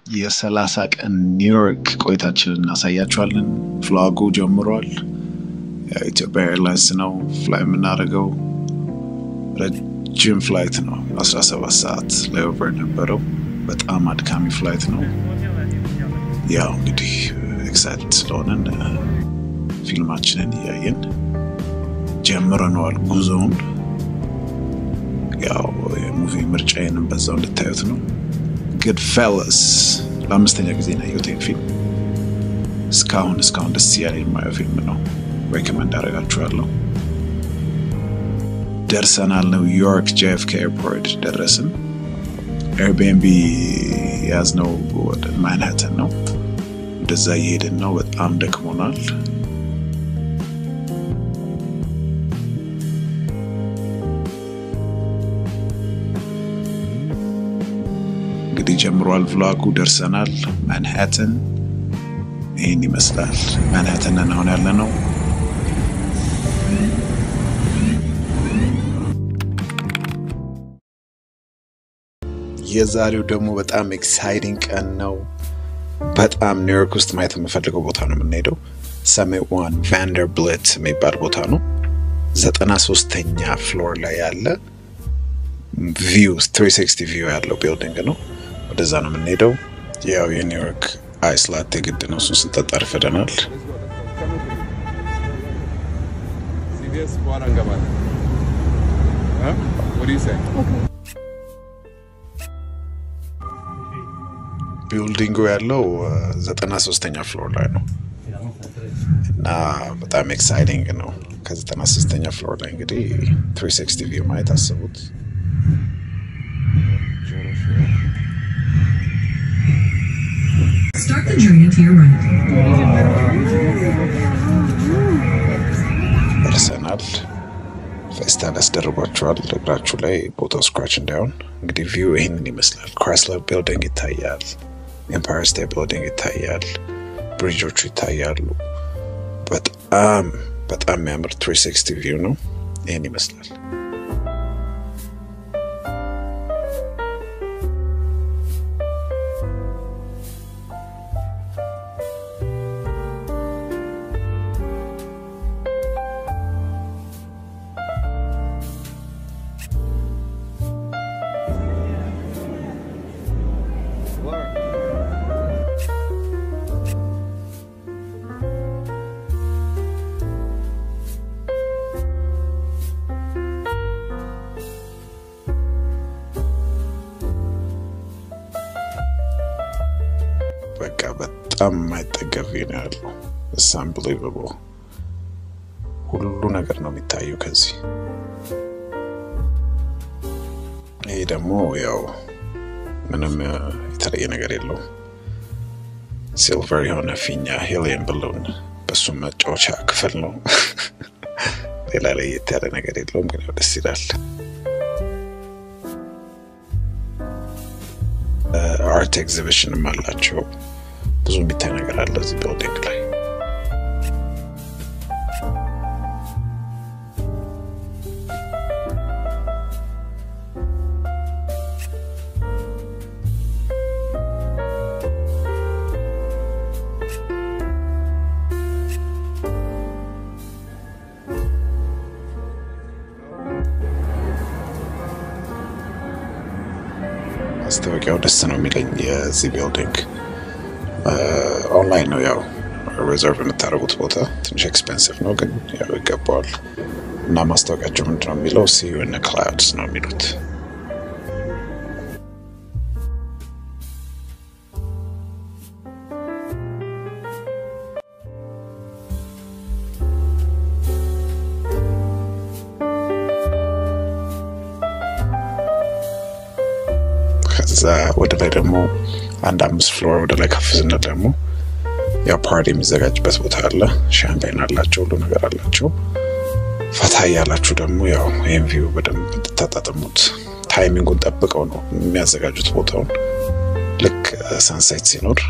የ30 ቀን ኒውዮርክ ቆይታችንን እናሳያችኋለን። ፍላጉ ጀምሯል። ኢትዮጵያ ኤርላይንስ ነው ፍላይ የምናደርገው። ረጅም ፍላይት ነው። 17 ሰዓት ሌኦቨር ነበረው። በጣም አድካሚ ፍላይት ነው። ያው እንግዲህ ኤክሳይትድ ስለሆነን ፊልማችንን እያየን ጀምረናል ጉዞውን። ያው የሙቪ ምርጫዬንም በዛው እንድታዩት ነው። Goodfellas ለአምስተኛ ጊዜ ነው ያየሁት ፊልም። እስካሁን ደስ ያለኝ የማየው ፊልም ነው። ሬኮመንድ አደርጋችኋለሁ። ደርሰናል ኒውዮርክ JFK ኤርፖርት ደረስን። ኤርቢኤንቢ ያዝነው ወደ ማንሃተን ነው። እንደዛ እየሄድን ነው። በጣም ደክሞናል። እንግዲህ ጀምሯል ቭሎጉ። ደርሰናል ማንሃተን። ይሄን ይመስላል ማንሃተን ነው ያለነው። የዛሬው ደግሞ በጣም ኤክሳይቲንግ ቀን ነው። በጣም ኒውዮርክ ውስጥ ማየት የምፈልገው ቦታ ነው የምንሄደው። ሰሚት 1 ቫንደርብሊት የሚባል ቦታ ነው። 93ኛ ፍሎር ላይ ያለ ቪው 360 ቪው ያለው ቢልዲንግ ነው። ወደዛ ነው የምንሄደው። ያው የኒውዮርክ አይስ ላቴ ግድ ነው። እሱን ስንጠጣ አርፈደናል። CVS በኋላ እንገባለን። What do you say? ቢልዲንጉ ያለው 93ኛ ፍሎር ላይ ነው እና በጣም ኤክሳይቲንግ ነው። ከ93ኛ ፍሎር ላይ እንግዲህ 360 ቪው ማየት አስቡት። Start the journey to your right. ደርሰናል። ፌስታል ያስደርጓቸዋል እግራችሁ ላይ ቦታው ስክራች እንዳይሆን። እንግዲህ ቪው ይሄንን ይመስላል። ክራይስለር ቢልዲንግ ይታያል። ኤምፓየር ስቴት ቢልዲንግ ይታያል። ብሪጆቹ ይታያሉ። በጣም የሚያምር 360 ቪው ነው። ይሄን ይመስላል። በቃ በጣም ማይጠገብ ነው ያለው። It's unbelievable። ሁሉ ነገር ነው የሚታየው ከዚህ። ይሄ ደግሞ ያው ምንም የተለየ ነገር የለውም። ሲልቨር የሆነ ፊኛ ሄሊየም ባሉን በሱ መጫወቻ ክፍል ነው። ሌላ ለየት ያለ ነገር የለውም፣ ግን ደስ ይላል። አርት ኤግዚቢሽንም አላቸው። ብዙ የሚታይ ነገር አለ እዚህ ቢልዲንግ ላይ። ማስታወቂያው ደስ ነው የሚለኝ የዚህ ቢልዲንግ። ኦንላይን ነው ያው ሪዘርቭ የምታደርጉት ቦታ። ትንሽ ኤክስፔንሲቭ ነው ግን ያው ይገባዋል። እና ማስታወቂያቸው ምንድነው የሚለው? See you in the clouds ነው የሚሉት። ከዛ ወደ ላይ ደግሞ አንድ 5 ፍሎር ወደ ላይ ከፍ ስንል ደግሞ ያው ፓርቲ የሚዘጋጅበት ቦታ አለ። ሻምፔን አላቸው፣ ሁሉ ነገር አላቸው። ፈታ ያላችሁ ደግሞ ያው ይሄን ቪው በደንብ እንድታጣጥሙት ታይሚንጉን ጠብቀው ነው የሚያዘጋጁት ቦታውን። ልክ ሰንሴት ሲኖር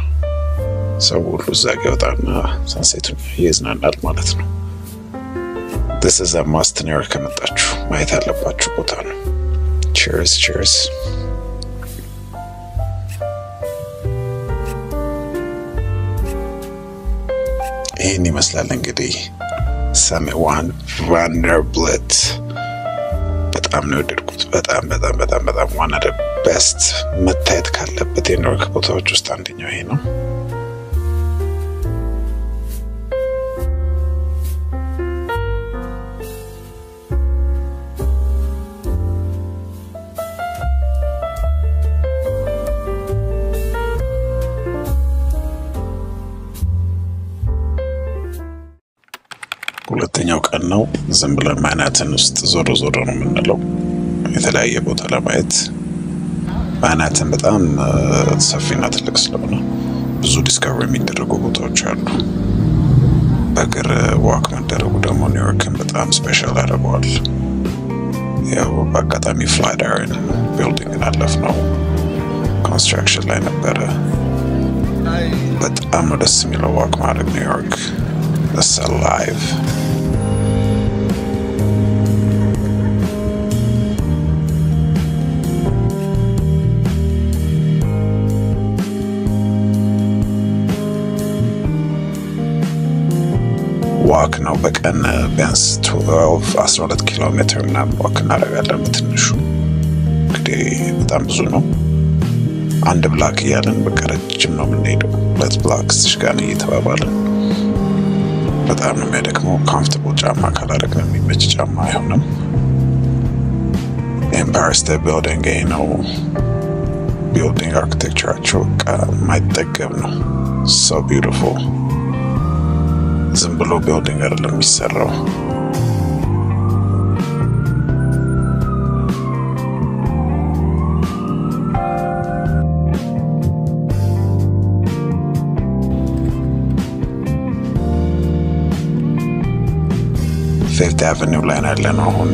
ሰው ሁሉ እዛ ይወጣና ሰንሴቱን ይዝናናል ማለት ነው። This is a must in New York ከመጣችሁ ማየት ያለባችሁ ቦታ ነው። Cheers, cheers. ይሄን ይመስላል እንግዲህ ሰሜን ቫንደርብልት በጣም ነው የወደድኩት። በጣም ዋን ኦፍ ዘ ቤስት መታየት ካለበት የኒውዮርክ ቦታዎች ውስጥ አንደኛው ይሄ ነው። ሁለተኛው ቀን ነው። ዝም ብለን ማንሃተን ውስጥ ዞሮ ነው የምንለው የተለያየ ቦታ ለማየት። ማንሃተን በጣም ሰፊና ትልቅ ስለሆነ ብዙ ዲስከቨሪ የሚደረጉ ቦታዎች አሉ። በእግር ዋክ መደረጉ ደግሞ ኒውዮርክን በጣም ስፔሻል ያደርገዋል። ያው በአጋጣሚ ፍላትአየርን ቢልዲንግን አለፍነው። ኮንስትራክሽን ላይ ነበረ። በጣም ነው ደስ የሚለው ዋክ ማድረግ ኒውዮርክ። It's alive. ዋክ ነው በቀን ቢያንስ 12 ኪሎ ሜትር ምናምን ዋክ እናደርጋለን በትንሹ። እንግዲህ በጣም ብዙ ነው። አንድ ብላክ እያለን በቃ ረጅም ነው የምንሄደው። 2 ብላክስ ጋር እየተባባለን በጣም ነው የሚያደክመው። ኮምፎርታብል ጫማ ካላደረግን የሚመች ጫማ አይሆንም። ኤምፓየር ስቴት ቢልዲንግ ነው። ቢልዲንግ አርኪቴክቸራቸው በቃ የማይጠገብ ነው። so beautiful። ዝም ብሎ ቢልዲንግ አይደለም የሚሰራው። Fifth Avenue ላይ ያለነው አሁን።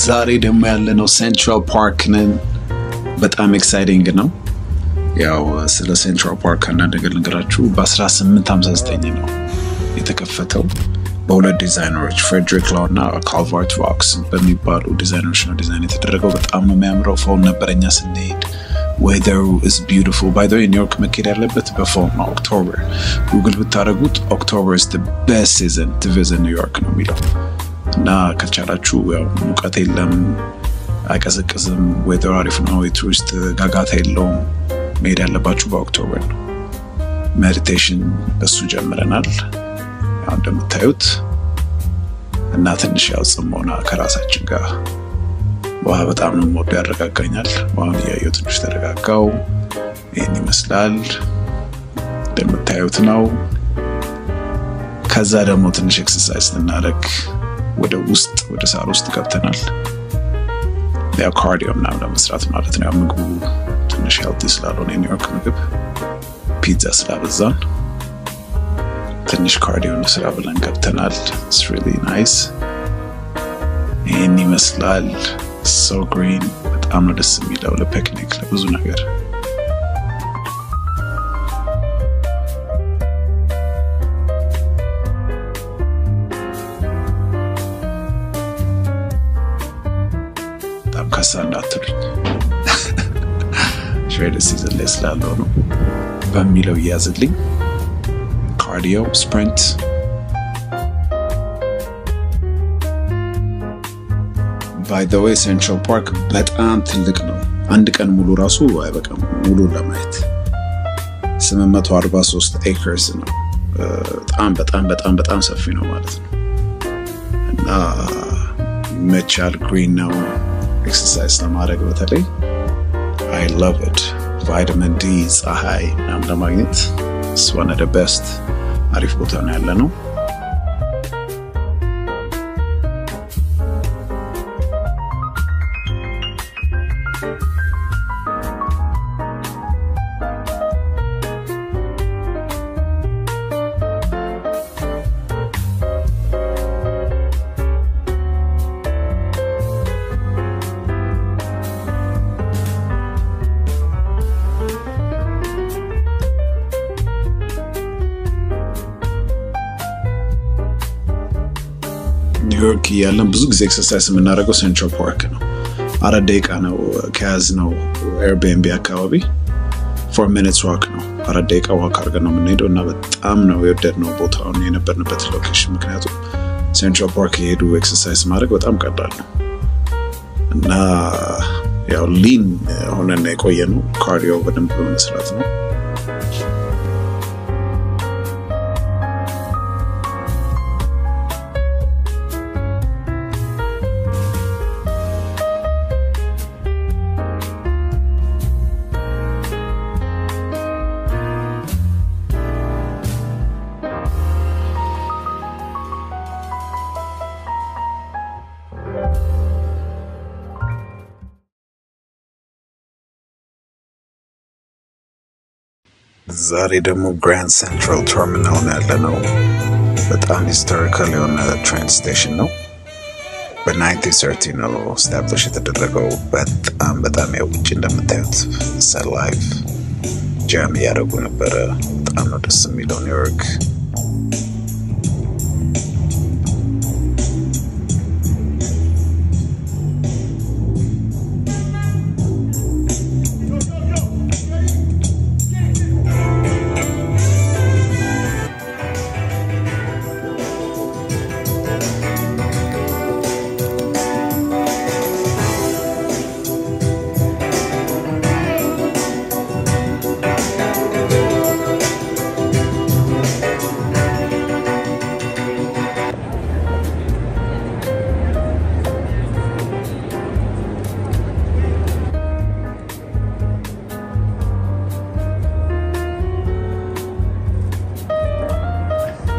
ዛሬ ደግሞ ያለነው ሴንትራል ፓርክ ነን። በጣም ኤክሳይቲንግ ነው። ያው ስለ ሴንትራል ፓርክ አንዳንድ ነገር ልንገራችሁ። በ1859 ነው የተከፈተው በሁለት ዲዛይነሮች ፍሬድሪክ ላው እና ካልቨርት ሮክስ በሚባሉ ዲዛይነሮች ነው ዲዛይን የተደረገው። በጣም ነው የሚያምረው። ፎል ነበረኛ ስንሄድ weather is beautiful. by the way ኒውዮርክ መኬድ ያለበት በፎል ነው ኦክቶበር። ጉግል ብታረጉት October is the best season to visit New York ነው የሚለው እና ከቻላችሁ ያው ሙቀት የለም አይቀዘቅዝም weather አሪፍ ነው የቱሪስት ጋጋታ የለውም መሄድ ያለባችሁ በኦክቶበር ነው። ሜዲቴሽን እሱ ጀምረናል ያው እንደምታዩት እና ትንሽ ያው ጽሞና ከራሳችን ጋር ዋው በጣም ነው ሞድ ያረጋጋኛል። ዋው ያየው ትንሽ ተረጋጋው ይሄን ይመስላል እንደምታዩት ነው። ከዛ ደግሞ ትንሽ ኤክሰርሳይዝ እናደርግ ወደ ውስጥ ወደ ሳር ውስጥ ገብተናል። ያው ካርዲዮ ምናምን ለመስራት ማለት ነው። ምግቡ ትንሽ ሄልቲ ስላልሆነ ኒውዮርክ ምግብ ፒዛ ስላበዛን ትንሽ ካርዲዮ እንስራ ብለን ገብተናል። it's really nice ይሄን ይመስላል። so green በጣም ነው ደስ የሚለው ለፒክኒክ ለብዙ ነገር። በጣም ከሳንዳትሉኝ ሼር ሲዝን ላይ ስላለው ነው በሚለው ያዝልኝ። ካርዲዮ ስፕሪንት by the way Central Park በጣም ትልቅ ነው። አንድ ቀን ሙሉ ራሱ አይበቃም ሙሉ ለማየት 843 acres ነው። በጣም ሰፊ ነው ማለት ነው። እና መቻል ግሪን ነው ኤክሰርሳይዝ ለማድረግ በተለይ I love it። vitamin D ፀሐይ ምናምን ለማግኘት it's one of the best አሪፍ ቦታ ነው ያለነው። ኒውዮርክ ያለን ብዙ ጊዜ ኤክሰርሳይዝ የምናደርገው ሴንትራል ፓርክ ነው 4 ደቂቃ ነው ከያዝነው ኤርቢኤንቢ አካባቢ 4 minutes walk ነው 4 ደቂቃ walk አድርገን ነው የምንሄደው እና በጣም ነው የወደድነው ቦታውን የነበርንበት ሎኬሽን ምክንያቱም ሴንትራል ፓርክ የሄዱ ኤክሰርሳይዝ ማድረግ በጣም ቀላል ነው እና ያው ሊን ሆነን የቆየነው ካርዲዮ በደንብ በመስራት ነው ዛሬ ደግሞ ግራንድ ሴንትራል ተርሚናል ነው ያለነው በጣም ሂስቶሪካል የሆነ ትሬን ስቴሽን ነው በ1930 ነው ስታብሊሽ የተደረገው በጣም የውጭ እንደምታዩት ሰላይቭ ጃም ያደረጉ ነበረ በጣም ነው ደስ የሚለው ኒውዮርክ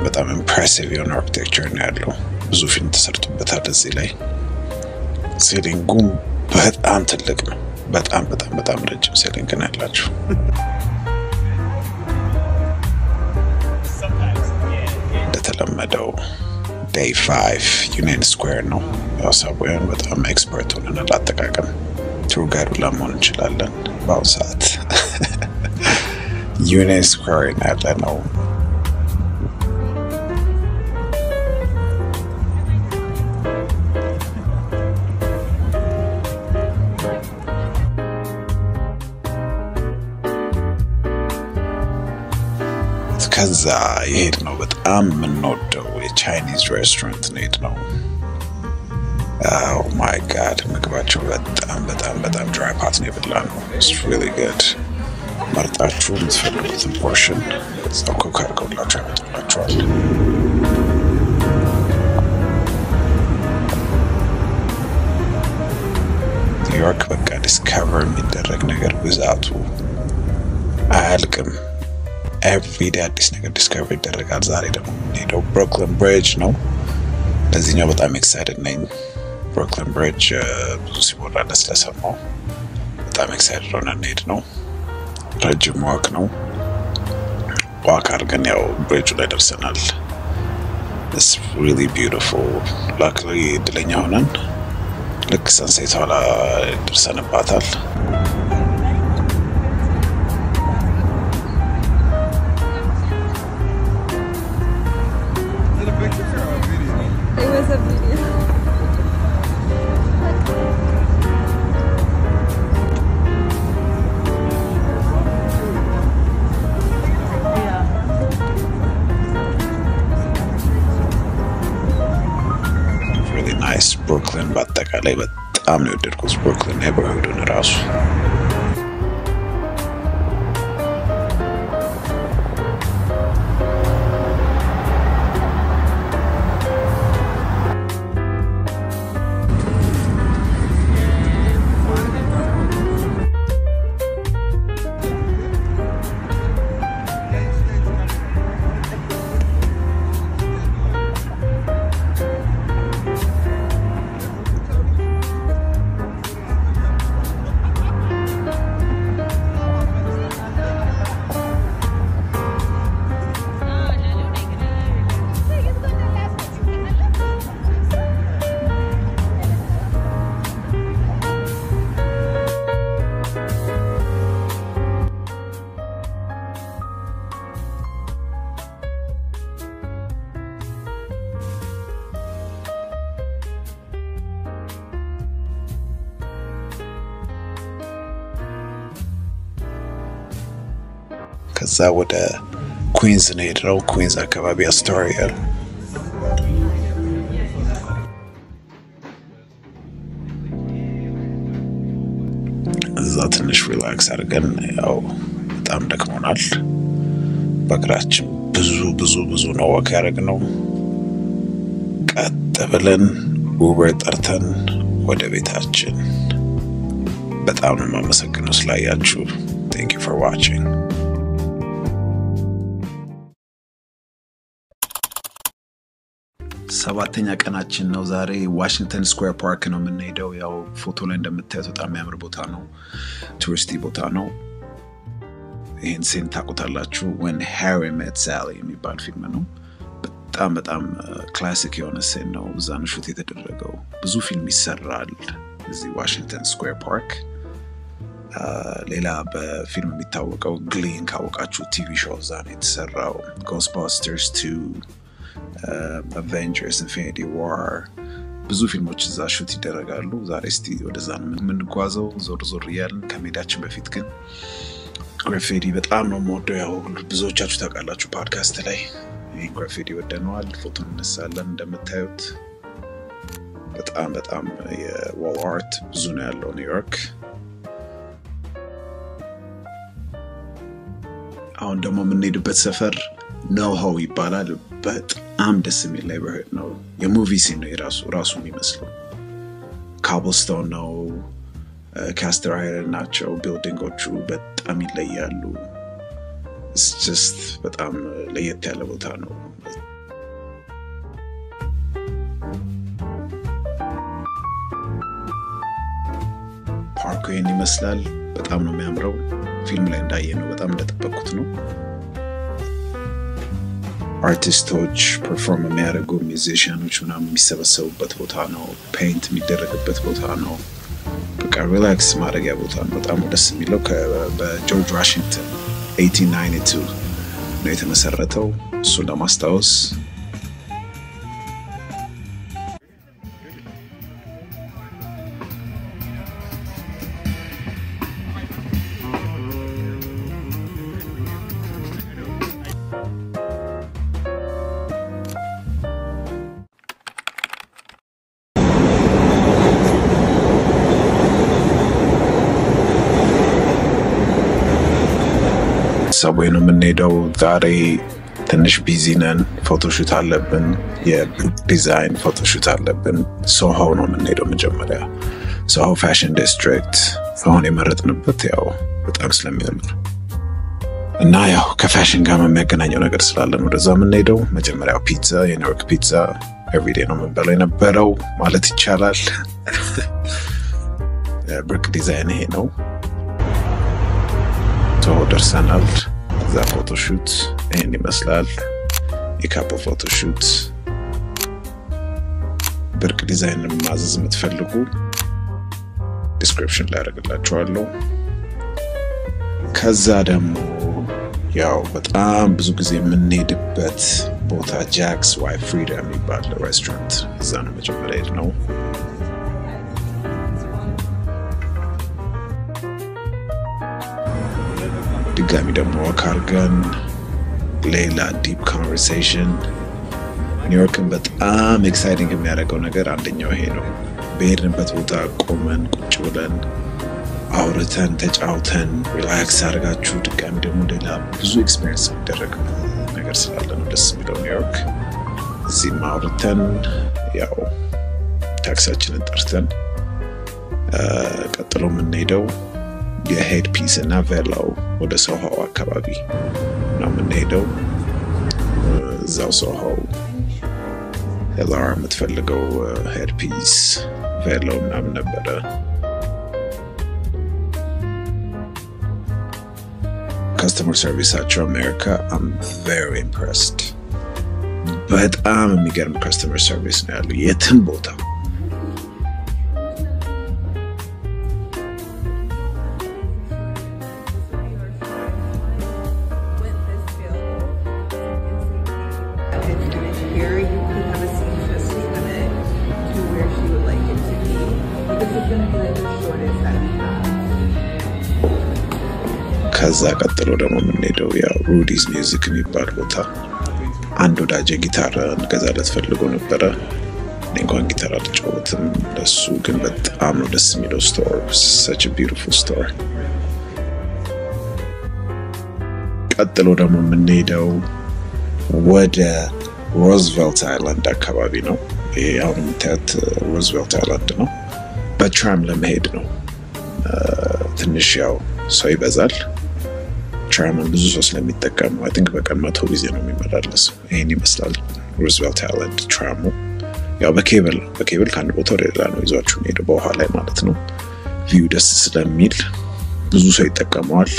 በጣም ኢምፕሬሲቭ የሆነ አርኪቴክቸር ነው ያለው ብዙ ፊልም ተሰርቶበታል እዚህ ላይ ሴሊንጉም በጣም ትልቅ ነው በጣም ረጅም ሴሊንግ ነው ያላችሁ እንደተለመደው ዴይ 5 ዩኒየን ስኩዌር ነው ያው ሰብዌይን በጣም ኤክስፐርት ሆነን አጠቃቀም ቱር ጋይድ ለመሆን እንችላለን በአሁኑ ሰዓት ዩኒየን ስኩዌር ነው ያለነው ከዛ ይሄድ ነው በጣም የምንወደው የቻይኒዝ ሬስቶራንት ነው Oh my god ምግባቸው በጣም dry pot ነው የበላነው It's really good መርጣችሁ የምትፈልጉትን ፖርሽን እዛው ኩክ አድርገውላችሁ ያመጡላችኋል ኒውዮርክ በቃ ዲስከቨር የሚደረግ ነገር ብዛቱ አያልቅም every day አዲስ ነገር ዲስከቨር ይደረጋል ዛሬ ደግሞ ሄደው ብሩክሊን ብሪጅ ነው ለዚህኛው በጣም ኤክሳይትድ ነኝ ብሩክሊን ብሪጅ ብዙ ሲወራለት ስለሰማው በጣም ኤክሳይትድ ሆነን ሄድ ነው ረጅም ዋክ ነው ዋክ አድርገን ያው ብሪጁ ላይ ደርሰናል It's really beautiful luckily እድለኛ ሆነን ልክ ሰንሴት ኋላ ደርሰንባታል It was a video. Yeah. Really nice Brooklyn በአጠቃላይ በጣም ነው የወደድኩት Brooklyn neighborhood ራሱ ከዛ ወደ ኩዊንስ ነው። ኩዊንስ አካባቢ አስቶሪያ እዛ ትንሽ ሪላክስ አድርገን ያው በጣም ደክሞናል። በእግራችን ብዙ ነው ወክ ያደረግነው። ቀጥ ብለን ኡበር ጠርተን ወደ ቤታችን። በጣም ነው የማመሰግነው ስላያችሁ። Thank you for watching. ሰባተኛ ቀናችን ነው ዛሬ። ዋሽንግተን ስኩዌር ፓርክ ነው የምንሄደው። ያው ፎቶ ላይ እንደምታዩት በጣም የሚያምር ቦታ ነው፣ ቱሪስቲ ቦታ ነው። ይሄን ሴን ታውቁታላችሁ። When Harry Met Sally የሚባል ፊልም ነው። በጣም ክላሲክ የሆነ ሴን ነው። እዛ ነው ሹት የተደረገው። ብዙ ፊልም ይሰራል እዚህ ዋሽንግተን ስኩዌር ፓርክ። ሌላ በፊልም የሚታወቀው ግሊን ካወቃችሁ ቲቪ ሾው እዛ ነው የተሰራው። Ghostbusters 2 Avengers Infinity War ብዙ ፊልሞች እዛ ሹት ይደረጋሉ። ዛሬ እስቲ ወደዛ ነው የምንጓዘው ዞር እያልን። ከመሄዳችን በፊት ግን ግራፊቲ በጣም ነው የምወደው። ያው ብዙዎቻችሁ ታውቃላችሁ ፖድካስት ላይ ይሄን ግራፊቲ ወደነዋል። ፎቶ እንነሳለን። እንደምታዩት በጣም የዋል አርት ብዙ ነው ያለው ኒውዮርክ። አሁን ደግሞ የምንሄድበት ሰፈር ኖሆ ይባላል። በጣም ደስ የሚል ኔይበርሁድ ነው። የሙቪ ሲን ነው ራሱ የሚመስለው። ካብልስቶን ነው፣ ካስተር አይላንድ ናቸው ቢልዲንጎቹ በጣም ይለያሉ። It's just በጣም ለየት ያለ ቦታ ነው። ፓርኩ ይሄን ይመስላል። በጣም ነው የሚያምረው። ፊልም ላይ እንዳየነው በጣም እንደተጠበቅኩት ነው። አርቲስቶች ፐርፎርም የሚያደርጉ ሚውዚሽያኖች ምናምን የሚሰበሰቡበት ቦታ ነው። ፔይንት የሚደረግበት ቦታ ነው። በቃ ሪላክስ ማድረጊያ ቦታ ነው። በጣም ደስ የሚለው። በጆርጅ ዋሽንግተን 1892 ነው የተመሰረተው። እሱን ለማስታወስ ሰብዌይ ነው የምንሄደው ዛሬ። ትንሽ ቢዚ ነን። ፎቶሹት አለብን። የዲዛይን ፎቶሹት አለብን። ሶሆ ነው የምንሄደው መጀመሪያ። ሶሆ ፋሽን ዲስትሪክት ሶሆን የመረጥንበት ያው በጣም ስለሚያምር እና ያው ከፋሽን ጋር የሚያገናኘው ነገር ስላለን ወደዛ የምንሄደው። መጀመሪያው ፒዛ፣ የኒውዮርክ ፒዛ ኤቭሪዴ ነው የምንበላው የነበረው ማለት ይቻላል። ብርቅ ዲዛይን ይሄ ነው። ሶሆ ደርሰናል። እዛ ፎቶሹት ይሄን ይመስላል። የካፕል ፎቶሹት። ብርቅ ዲዛይን ማዘዝ የምትፈልጉ ዲስክሪፕሽን ላይ አደርግላችኋለሁ። ከዛ ደግሞ ያው በጣም ብዙ ጊዜ የምንሄድበት ቦታ ጃክስ ዋይ ፍሪዳ የሚባል ሬስቶራንት እዛ ነው መጀመሪያ ሄድነው። ድጋሚ ደግሞ ካርገን ሌላ ዲፕ ኮንቨርሴሽን። ኒውዮርክን በጣም ኤክሳይቲንግ የሚያደርገው ነገር አንደኛው ይሄ ነው። በሄድንበት ቦታ ቆመን ቁጭ ብለን አውርተን ተጫውተን ሪላክስ አድርጋችሁ ድጋሚ ደግሞ ሌላ ብዙ ኤክስፒሪየንስ የሚደረግ ነገር ስላለ ነው ደስ የሚለው ኒውዮርክ። እዚህም አውርተን ያው ታክሲያችንን ጠርተን ቀጥሎ የምንሄደው የሄድ ፒስ እና ቬሎ ወደ ሶሆ አካባቢ ነው የምንሄደው። እዛው ሶሆ ሄላር የምትፈልገው ሄድ ፒስ ቬሎ ምናምን ነበረ። ከስተመር ሰርቪሳቸው አሜሪካ I'm very impressed። በጣም የሚገርም ከስተመር ሰርቪስ ነው ያለው የትም ቦታ። ከዛ ቀጥሎ ደግሞ የምንሄደው ያው ሩዲስ ሚውዚክ የሚባል ቦታ አንድ ወዳጄ ጊታር እንገዛለት ፈልጎ ነበረ እንኳን ጊታር አልጫወትም ለሱ ግን በጣም ነው ደስ የሚለው ስቶር such a beautiful store ቀጥሎ ደግሞ የምንሄደው ወደ ሮዝቬልት አይላንድ አካባቢ ነው ይሄ አሁን የምታዩት ሮዝቬልት አይላንድ ነው በትራም ለመሄድ ነው ትንሽ ያው ሰው ይበዛል ትራም ብዙ ሰው ስለሚጠቀም I think በቀን 100 ጊዜ ነው የሚመላለሰው ይሄን ይመስላል ሮዝቬልት አይላንድ ትራሙ ያው በኬብል ከአንድ ቦታ ወደ ሌላ ነው ይዟችሁ የሚሄደው በውሃ ላይ ማለት ነው ቪው ደስ ስለሚል ብዙ ሰው ይጠቀመዋል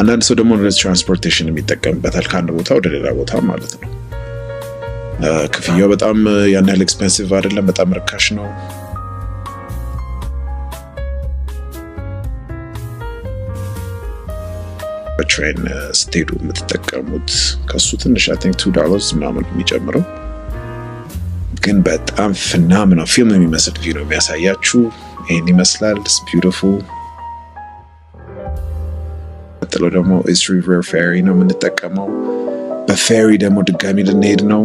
አንዳንድ ሰው ደግሞ ለትራንስፖርቴሽን የሚጠቀምበታል ከአንድ ቦታ ወደ ሌላ ቦታ ማለት ነው ክፍያው በጣም ያን ያህል ኤክስፔንሲቭ አይደለም በጣም ርካሽ ነው በትሬን ስትሄዱ የምትጠቀሙት ከሱ ትንሽ I think $2 ምናምን የሚጨምረው ግን በጣም phenomenal ፊልም የሚመስል ቪው ነው የሚያሳያችሁ ይሄን ይመስላል it's beautiful ቀጥሎ ደግሞ East River Ferry ነው የምንጠቀመው በፌሪ ደግሞ ድጋሚ ልንሄድ ነው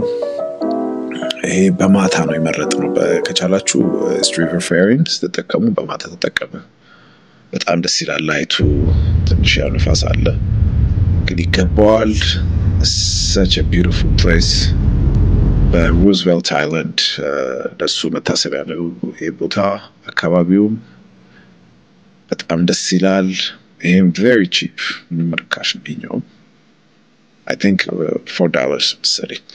ይሄ በማታ ነው የመረጥነው ከቻላችሁ East River Ferry ስትጠቀሙ በማታ ተጠቀሙ በጣም ደስ ይላል ላይቱ ትንሽ ያው ንፋስ አለ ግን ይገባዋል such a beautiful place በሮዝቬልት አይላንድ ለሱ መታሰቢያ ነው ይሄ ቦታ አካባቢው በጣም ደስ ይላል ይሄም very cheap ምርካሽ ነው I think $4 መሰለኝ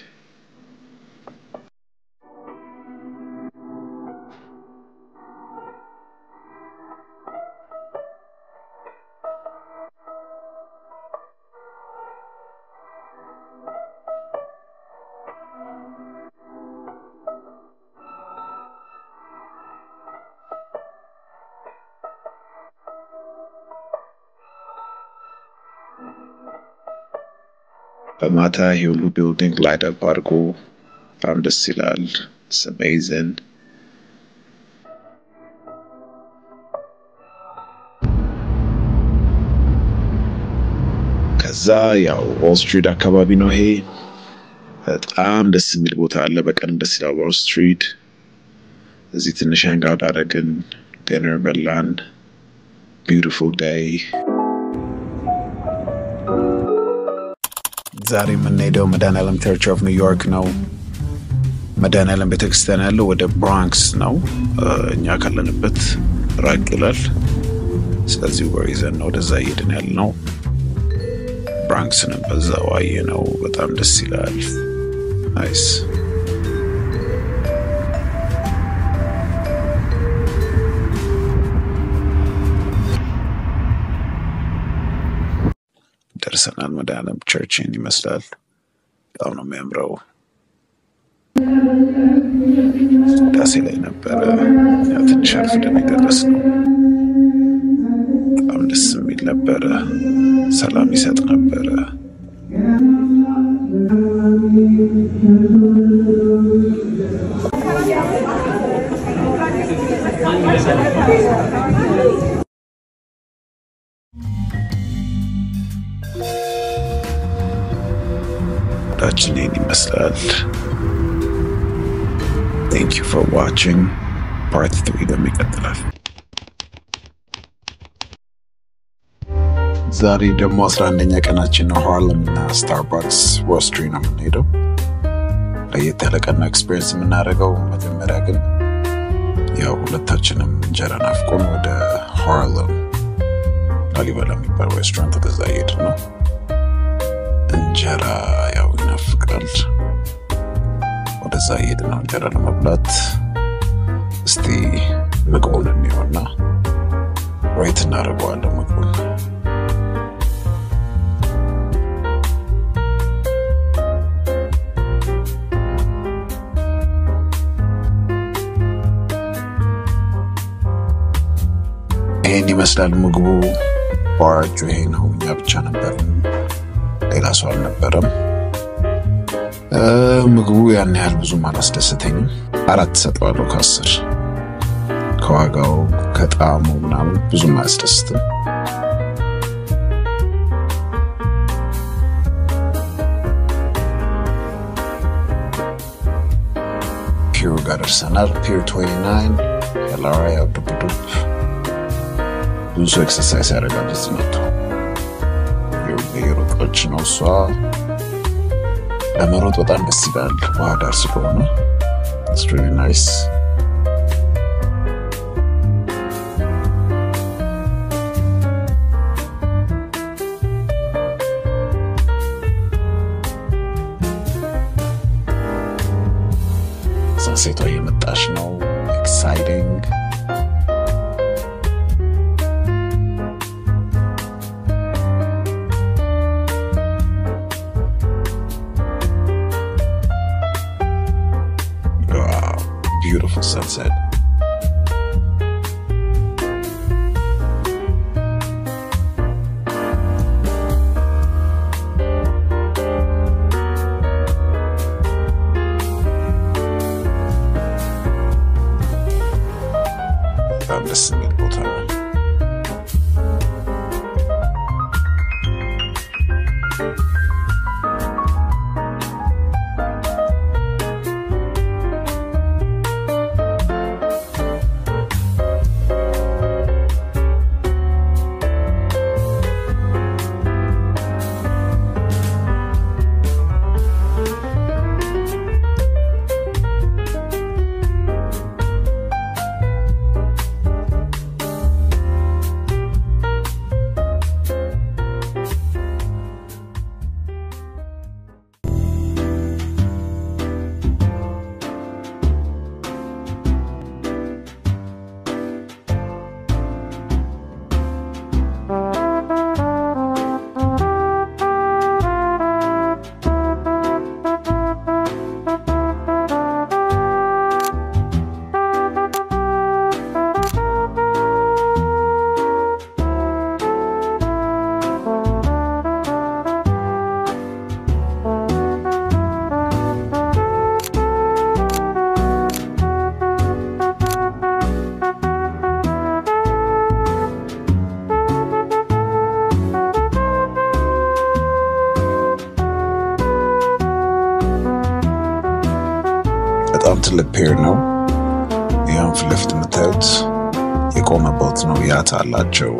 በማታ የሁሉ ቢልዲንግ ላይት አፕ አድርጎ በጣም ደስ ይላል it's amazing ከዛ ያው ዎል ስትሪት አካባቢ ነው ይሄ በጣም ደስ የሚል ቦታ አለ በቀን ደስ ይላል ዎል ስትሪት እዚህ ትንሽ ሃንግ አውት አደረግን ዲነር በላን beautiful day ዛሬ የምንሄደው መድኃኔዓለም ቸርች ኦፍ ኒውዮርክ ነው መድኃኔዓለም ቤተክርስቲያን ያለው ወደ ብሮንክስ ነው እኛ ካለንበት ራቅ ይላል ስለዚህ ወይዘን ነው ወደዛ እየሄድን ያለነው ብሮንክስን በዛው አየነው በጣም ደስ ይላል ናይስ ደርሰናል መድኃኔዓለም ቸርችን ይመስላል በጣም ነው የሚያምረው ዳሴ ላይ ነበረ ትንሽ አርፍደን የደረስነው በጣም ደስ የሚል ነበረ ሰላም ይሰጥ ነበረ ታችኔን ይመስላል Thank you for watching part 3 እንደሚቀጥላል ዛሬ ደግሞ 11ኛ ቀናችን ነው ሃርለም እና ስታርባክስ ሮስትሪ ነው የምንሄደው ለየት ያለ ቀን ኤክስፒሪየንስ የምናደርገው መጀመሪያ ግን ያው ሁለታችንም እንጀራ ናፍቆን ወደ ሃርለም ላሊበላ የሚባል ሬስቶራንት ወደዛ እየሄድን ነው እንጀራ ያው ይናፍቃል ወደዛ እየሄድን ነው እንጀራ ለመብላት እስቲ ምግቡን እንየውና ሬት እናደርገዋለን ምግቡን ይሄን ይመስላል ምግቡ ባራጁ ይሄ ነው እኛ ብቻ ነበር ሌላ ሰው አልነበረም ምግቡ ያን ያህል ብዙም አላስደሰተኝም 4 ሰጠዋለሁ ከ10 ከዋጋው ከጣዕሙ ምናምን ብዙም አያስደስትም ፒር ጋር ደርሰናል ፒር 29 ሄላሪያ ዱብዱብ ብዙ ኤክሰርሳይዝ ያደርጋል እዚህ መጥቶ የሮጦች ነው እሷ ለመሮጥ በጣም ደስ ይላል ውሃ ዳር ስለሆነ it's really nice sunset የመጣች ነው exciting beautiful sunset ደስ የሚል ቦታ ነው በጣም ትልቅ ፒር ነው ያን ፍለፍት መታየት የቆመበት ነው ያታ አላቸው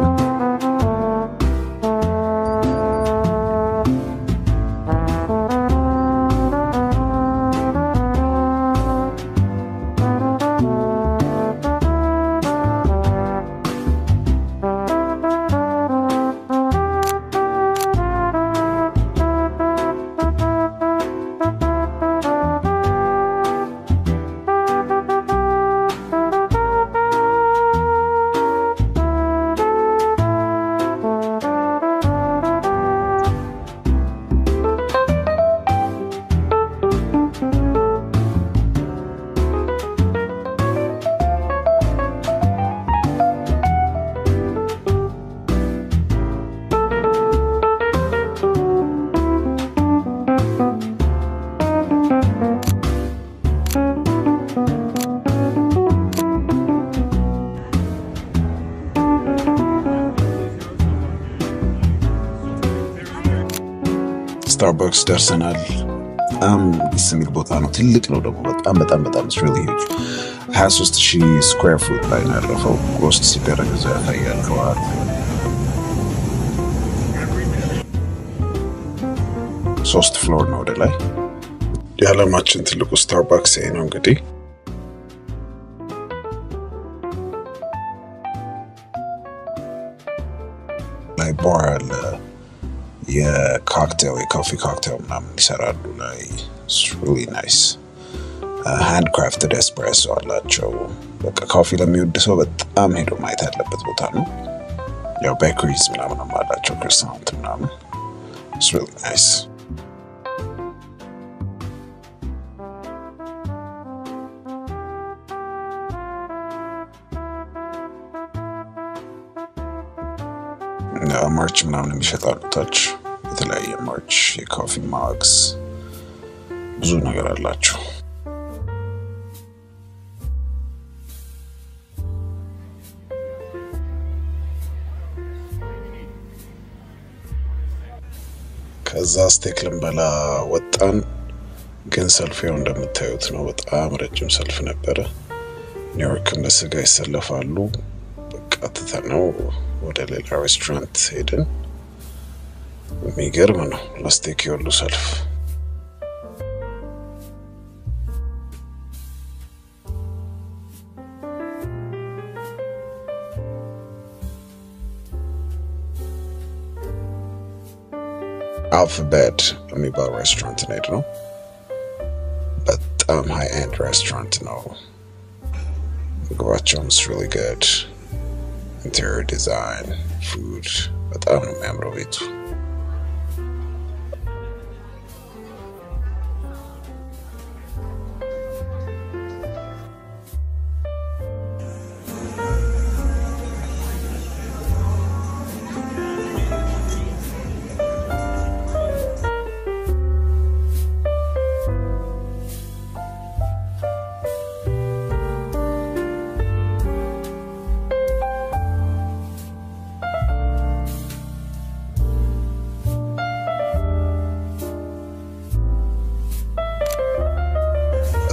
Starbucks ደርሰናል ደስ የሚል ቦታ ነው ትልቅ ነው ደግሞ በጣም it's really huge 23000 square foot ላይ ነው ያረፈው ኮስት ሲደረግ እዛ ያሳያል ከዋት ሶስት ፍሎር ነው ወደ ላይ የዓለማችን ትልቁ ስታርባክስ ነው እንግዲህ ላይ ባር አለ የኮክቴል የኮፊ ኮክቴል ምናምን ይሰራሉ ላይ it's really nice handcrafted espresso አላቸው በቃ ኮፊ ለሚወድ ሰው በጣም ሄዶ ማየት ያለበት ቦታ ነው ያው ቤከሪስ ምናምን አላቸው ክሮሳንት ምናምን it's really nice ማርች ምናምን የሚሸጣሉ ታች የተለያየ ማርች የኮፊ ማግስ ብዙ ነገር አላቸው ከዛ ስቴክ ልንበላ ወጣን ግን ሰልፍ ያው እንደምታዩት ነው በጣም ረጅም ሰልፍ ነበረ ኒውዮርክ ለስጋ ይሰለፋሉ በቃ ተተነው ወደ ሌላ ሬስቶራንት ሄደን የሚገርም ነው ላስቴክ ያሉ ሰልፍ Alphabet የሚባል ሬስቶራንት ነው በጣም high end restaurant ነው ምግባቸውም is really good interior design food በጣም ነው የሚያምረው ቤቱ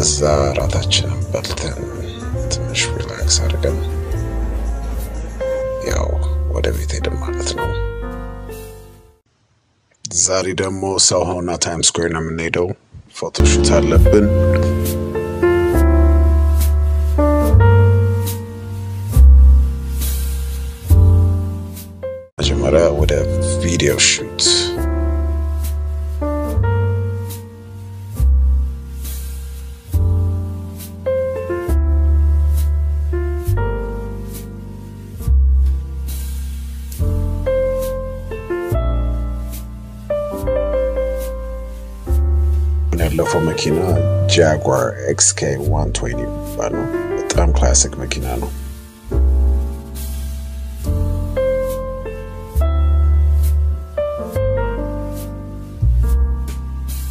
እዛ ራታችንን በልተን ትንሽ ሪላክስ አድርገን ያው ወደ ቤት ሄደን ማለት ነው ዛሬ ደግሞ ሶሆና ታይም ስኩዌር ነው የምንሄደው ፎቶሹት አለብን መጀመሪያ ወደ ቪዲዮ ሹት ያለፈው መኪና Jaguar XK120 ባለው በጣም ክላሲክ መኪና ነው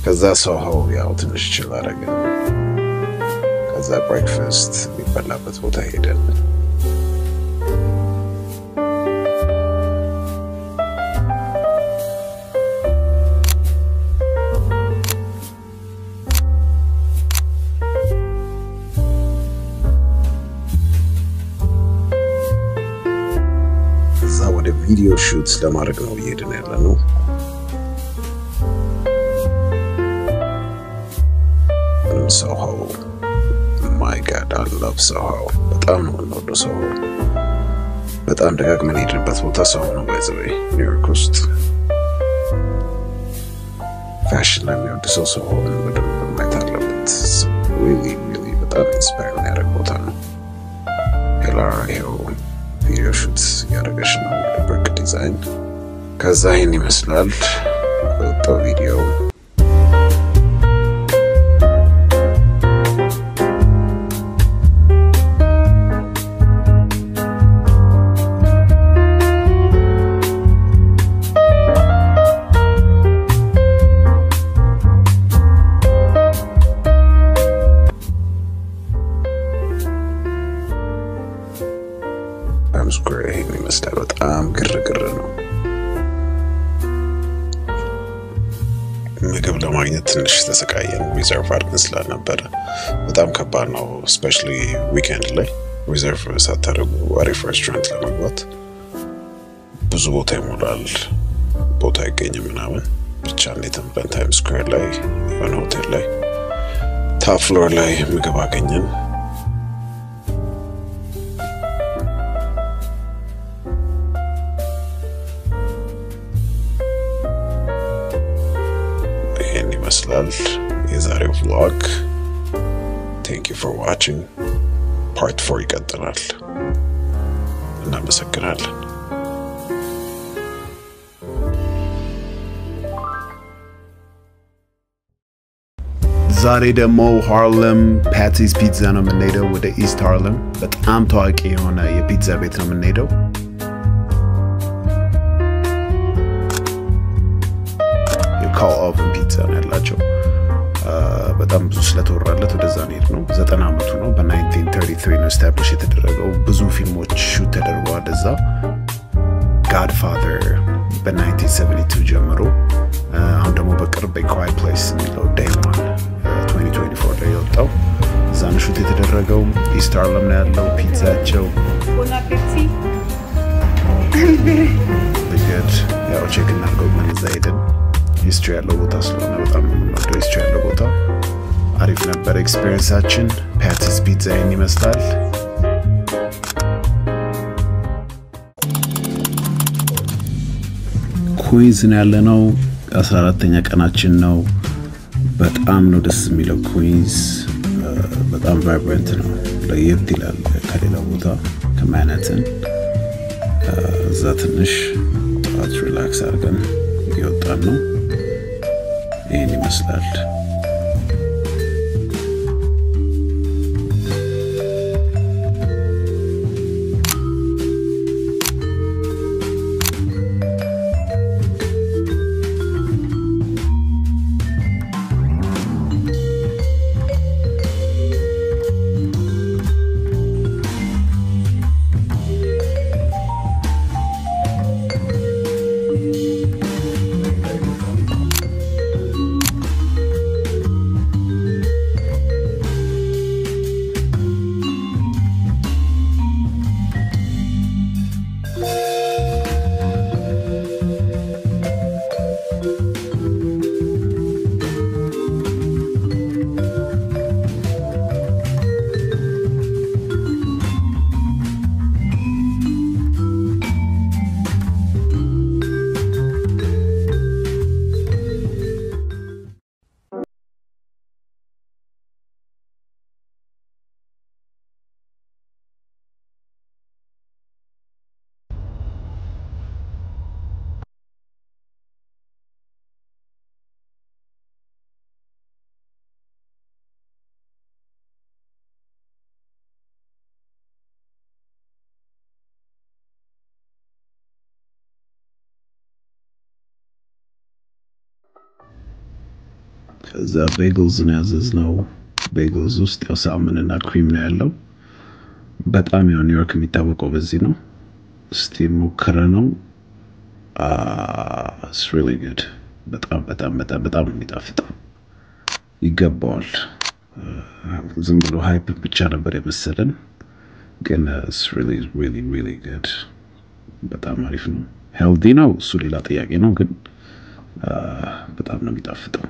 ከዛ ሶሆ ያው ትንሽ ችል አደረግን ከዛ ብሬክፋስት የሚበላበት ቦታ ሄደን video shoots ለማድረግ ነው እየሄድን ያለነው Soho my god I love Soho በጣም ነው የምወደው Soho በጣም ደጋግመን ሄድንበት ቦታ Soho ነው by the way ኒውዮርክ ውስጥ ፋሽን ላይ የሚወድ ሰው Soho በደንብ ማየት አለበት really በጣም ኢንስፓየር የሚያደርግ ቦታ ነው ሄላሪዮ ቪዲዮ ሹት ያደረገች ነው በርክ ዲዛይን ከዛ ይሄን ይመስላል ወጣው ቪዲዮ ስኩዌር ይሄን ይመስላል በጣም ግርግር ነው ምግብ ለማግኘት ትንሽ ተሰቃየን ሪዘርቭ አድርገን ስለነበረ በጣም ከባድ ነው ስፔሻሊ ዊኬንድ ላይ ሪዘርቭ ሳታደርጉ አሪፍ ሬስቶራንት ለመግባት ብዙ ቦታ ይሞላል ቦታ አይገኝም ምናምን ብቻ እንዴትም ብለን ታይም ስኩዌር ላይ የሆነ ሆቴል ላይ ታፕ ፍሎር ላይ ምግብ አገኘን የዛሬው vlog thank you for watching part 4 ይቀጥላል እናመሰግናለን ዛሬ ደግሞ ሃርለም ፓቲስ ፒዛ ነው የምንሄደው ወደ ኢስት ሃርለም በጣም ታዋቂ የሆነ የፒዛ ቤት ነው የምንሄደው የካል ኦቨን ፒዛ ነው ያላቸው በጣም ብዙ ስለተወራለት ወደዛ ነው 90 አመቱ ነው በ1933 ነው ስታብሊሽ የተደረገው ብዙ ፊልሞች ሹት ተደርጓል እዛ Godfather በ1972 ጀምሮ አሁን ደግሞ በቅርብ Quiet Place የሚለው ዳይሞን 2024 ላይ የወጣው እዛ ነው ሹት የተደረገው። ኢስት ሃርለም ነው ያለው ፒዛቸው Bon appétit. በገድ ያው ቼክ እናድርገው ምን እዛ ሄደን ሂስትሪ ያለው ቦታ ስለሆነ በጣም የምንወደው ሂስትሪ ያለው ቦታ አሪፍ ነበር ኤክስፒሪየንሳችን። ፓቲስ ፒዛ ይመስላል። ኩዊንስ ነው ያለነው 14ኛ ቀናችን ነው። በጣም ነው ደስ የሚለው ኩዊንስ በጣም ቫይብራንት ነው ለየት ይላል ከሌላ ቦታ ከማንሃተን እዛ ትንሽ ጠዋት ሪላክስ አድርገን እየወጣን ነው። ይህን ይመስላል። ከዛ ቤግልስ ነው ያዘዝነው። ቤግልስ ውስጥ ያው ሳልመን እና ክሪም ነው ያለው። በጣም ያው ኒውዮርክ የሚታወቀው በዚህ ነው። እስቲ ሞክረነው። it's really good በጣም የሚጣፍጠው ይገባዋል። ዝም ብሎ ሃይፕ ብቻ ነበር የመሰለን ግን it's really good በጣም አሪፍ ነው። ሄልዲ ነው እሱ ሌላ ጥያቄ ነው ግን በጣም ነው የሚጣፍጠው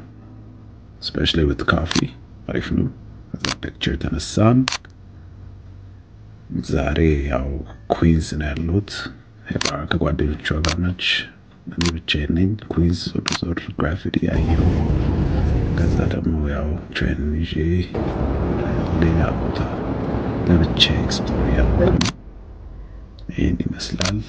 especially with coffee አሪፍ ነው። ከዛ ፒክቸር ተነሳን። ዛሬ ያው ኩዊንስ ነው ያሉት ከጓደኞቿ ጋር ነች። እኔ ብቻዬን ነኝ ኩዊንስ ዞር ግራፊቲ ያየው። ከዛ ደግሞ ያው ትሬን ይዤ ሌላ ቦታ ለብቻ ኤክስፕሎር ያደረግን ይህን ይመስላል።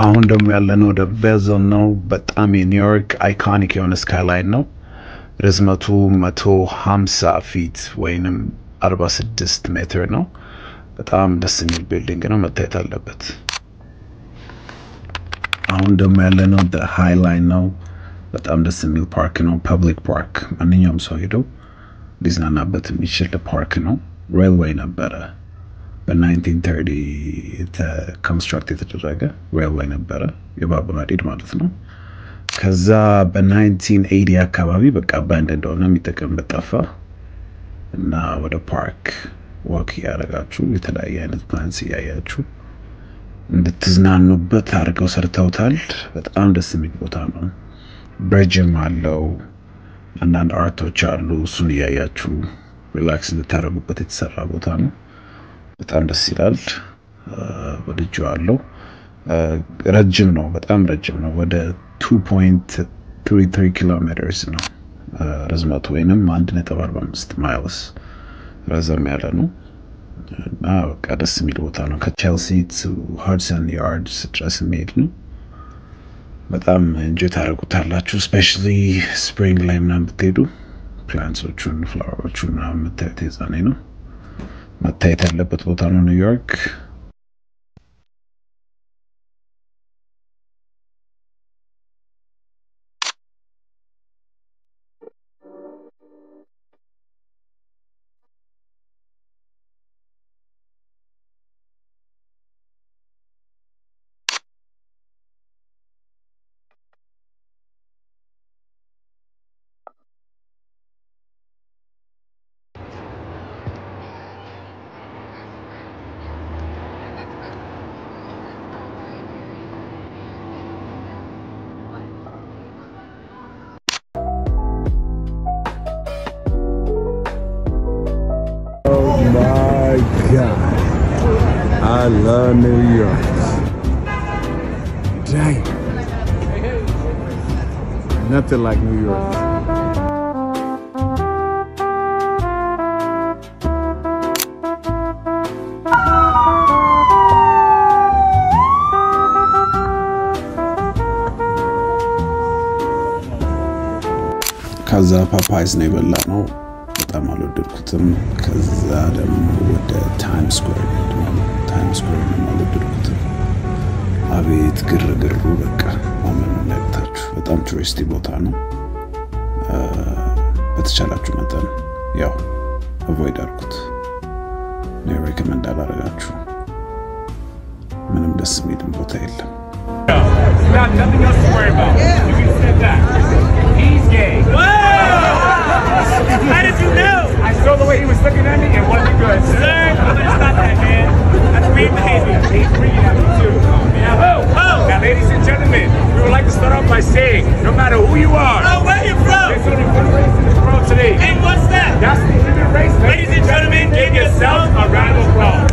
አሁን ደግሞ ያለነው ወደ ቤዘል ነው። በጣም የኒውዮርክ አይኮኒክ የሆነ ስካይላይን ነው። ርዝመቱ 150 ፊት ወይንም 46 ሜትር ነው። በጣም ደስ የሚል ቢልዲንግ ነው፣ መታየት አለበት። አሁን ደግሞ ያለነው ሃይ ላይን ነው። በጣም ደስ የሚል ፓርክ ነው፣ ፐብሊክ ፓርክ። ማንኛውም ሰው ሄዶ ሊዝናናበት የሚችል ፓርክ ነው። ሬልዌይ ነበረ በ1930 ኮንስትራክት የተደረገ ሬልዌይ ነበረ፣ የባቡር ሀዲድ ማለት ነው። ከዛ በ1980 አካባቢ በቃ ባንድ እንደሆነ የሚጠቀምበት ጠፋ እና ወደ ፓርክ ዋክ ያደረጋችሁ የተለያየ አይነት ፕላንስ እያያችሁ እንድትዝናኑበት አድርገው ሰርተውታል። በጣም ደስ የሚል ቦታ ነው። ብሪጅም አለው፣ አንዳንድ አርቶች አሉ። እሱን እያያችሁ ሪላክስ እንድታደርጉበት የተሰራ ቦታ ነው። በጣም ደስ ይላል። ወድጄዋለሁ። ረጅም ነው፣ በጣም ረጅም ነው። ወደ 2.33 ኪሎ ሜትርስ ነው ርዝመቱ ወይንም 1.45 ማይልስ ረዘም ያለ ነው እና በቃ ደስ የሚል ቦታ ነው። ከቼልሲ ቱ ሃድሰን ያርድስ ድረስ የሚሄድ ነው። በጣም እንጆይ ታደርጉታላችሁ። ስፔሻሊ ስፕሪንግ ላይ ምናምን ብትሄዱ ፕላንትሶቹን ፍላወሮቹን ምናምን የምታዩት የዛኔ ነው። መታየት ያለበት ቦታ ነው ኒውዮርክ። God. I love New York. Dang. Nothing like New York. ከዛ ፓፓይስ ነው የበላነው በጣም አልወደድኩትም ከዛ ደግሞ ወደ ታይም ስኩዌር ነው አልወደድኩትም አቤት ግርግሩ በቃ ማመን ያቅታችሁ በጣም ቱሪስቲ ቦታ ነው በተቻላችሁ መጠን ያው አቮይድ አድርጉት ነው ሪኮመንድ አላደርጋችሁ ምንም ደስ የሚል ቦታ የለም You got nothing else to worry about. You can say that. He's gay. Whoa! How did you know? I saw the way he was looking at me and wasn't good. Sir, it's not that, man. That's weird behavior. He's freaking at me too. Now, ladies and gentlemen, we would like to start off by saying, no matter who you are. Oh, where you from? There's only one race in this world today. And what's that? That's the human race. Ladies and gentlemen, give yourself a round of applause.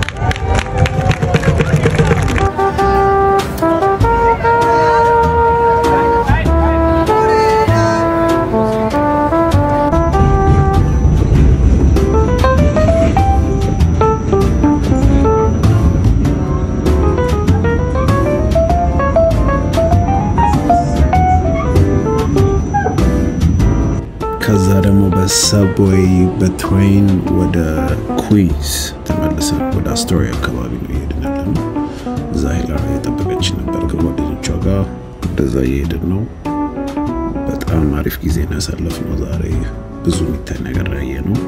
ከዛ ደግሞ በሰብዌይ በትሬን ወደ ኩዊንስ ተመልሰን ወደ አስቶሪያ አካባቢ ነው የሄድነው እዛ ሄላር እየጠበቀች ነበር ከጓደኞቿ ጋር ወደዛ እየሄድን ነው በጣም አሪፍ ጊዜ ነው ያሳለፍነው ዛሬ ብዙ የሚታይ ነገር ያየነው